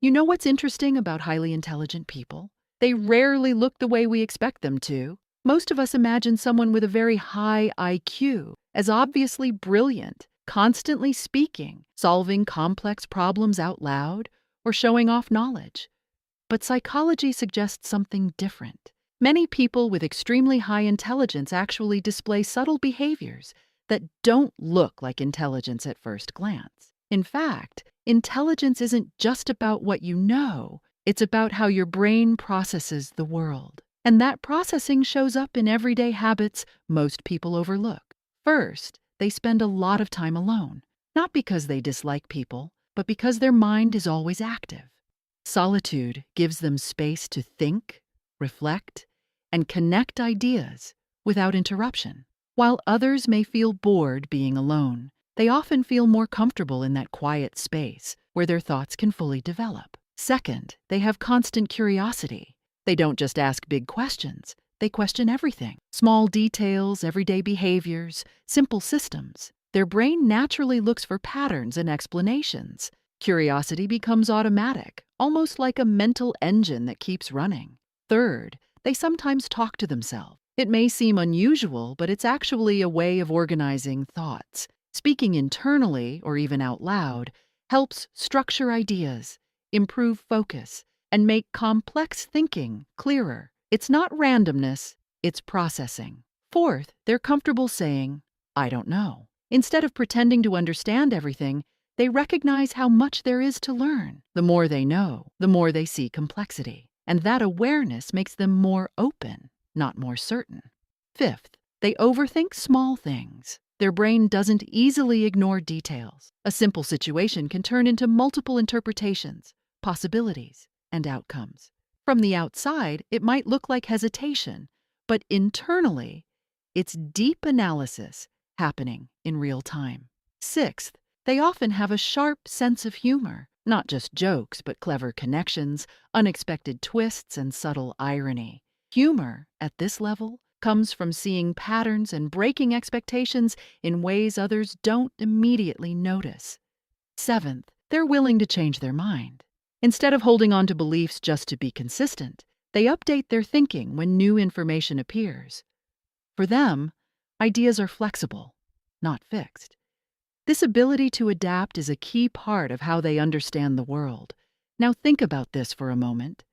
You know what's interesting about highly intelligent people? They rarely look the way we expect them to. Most of us imagine someone with a very high IQ as obviously brilliant, constantly speaking, solving complex problems out loud, or showing off knowledge. But psychology suggests something different. Many people with extremely high intelligence actually display subtle behaviors that don't look like intelligence at first glance. In fact, intelligence isn't just about what you know, it's about how your brain processes the world. And that processing shows up in everyday habits most people overlook. First, they spend a lot of time alone, not because they dislike people, but because their mind is always active. Solitude gives them space to think, reflect, and connect ideas without interruption. While others may feel bored being alone, they often feel more comfortable in that quiet space where their thoughts can fully develop. Second, they have constant curiosity. They don't just ask big questions, they question everything. Small details, everyday behaviors, simple systems. Their brain naturally looks for patterns and explanations. Curiosity becomes automatic, almost like a mental engine that keeps running. Third, they sometimes talk to themselves. It may seem unusual, but it's actually a way of organizing thoughts. Speaking internally, or even out loud, helps structure ideas, improve focus, and make complex thinking clearer. It's not randomness, it's processing. Fourth, they're comfortable saying, "I don't know." Instead of pretending to understand everything, they recognize how much there is to learn. The more they know, the more they see complexity. And that awareness makes them more open, not more certain. Fifth, they overthink small things. Their brain doesn't easily ignore details. A simple situation can turn into multiple interpretations, possibilities, and outcomes. From the outside, it might look like hesitation, but internally, it's deep analysis happening in real time. Sixth, they often have a sharp sense of humor, not just jokes, but clever connections, unexpected twists, and subtle irony. Humor, at this level, comes from seeing patterns and breaking expectations in ways others don't immediately notice. Seventh, they're willing to change their mind. Instead of holding on to beliefs just to be consistent, they update their thinking when new information appears. For them, ideas are flexible, not fixed. This ability to adapt is a key part of how they understand the world. Now think about this for a moment.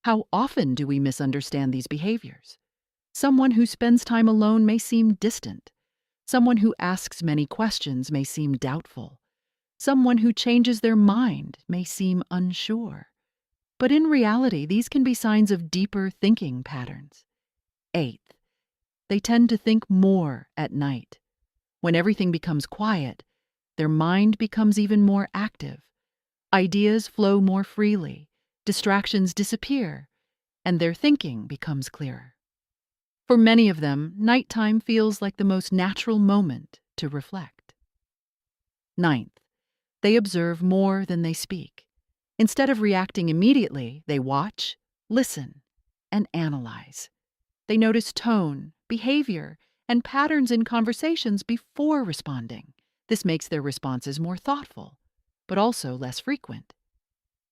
How often do we misunderstand these behaviors? Someone who spends time alone may seem distant. Someone who asks many questions may seem doubtful. Someone who changes their mind may seem unsure. But in reality, these can be signs of deeper thinking patterns. Eighth, they tend to think more at night. When everything becomes quiet, their mind becomes even more active. Ideas flow more freely, distractions disappear, and their thinking becomes clearer. For many of them, nighttime feels like the most natural moment to reflect. Ninth, they observe more than they speak. Instead of reacting immediately, they watch, listen, and analyze. They notice tone, behavior, and patterns in conversations before responding. This makes their responses more thoughtful, but also less frequent.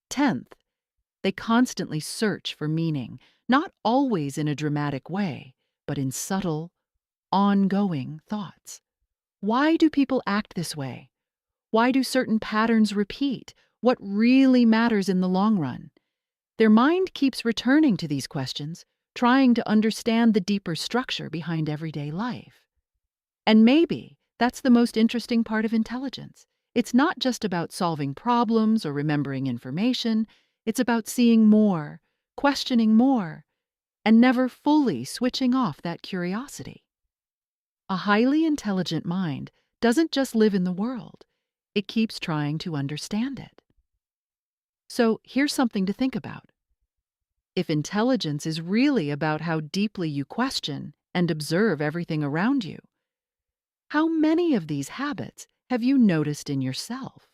10th, they constantly search for meaning, not always in a dramatic way, but in subtle, ongoing thoughts. Why do people act this way? Why do certain patterns repeat? What really matters in the long run? Their mind keeps returning to these questions, trying to understand the deeper structure behind everyday life. And maybe that's the most interesting part of intelligence. It's not just about solving problems or remembering information. It's about seeing more, questioning more, and never fully switching off that curiosity. A highly intelligent mind doesn't just live in the world. It keeps trying to understand it. So here's something to think about. If intelligence is really about how deeply you question and observe everything around you, how many of these habits have you noticed in yourself?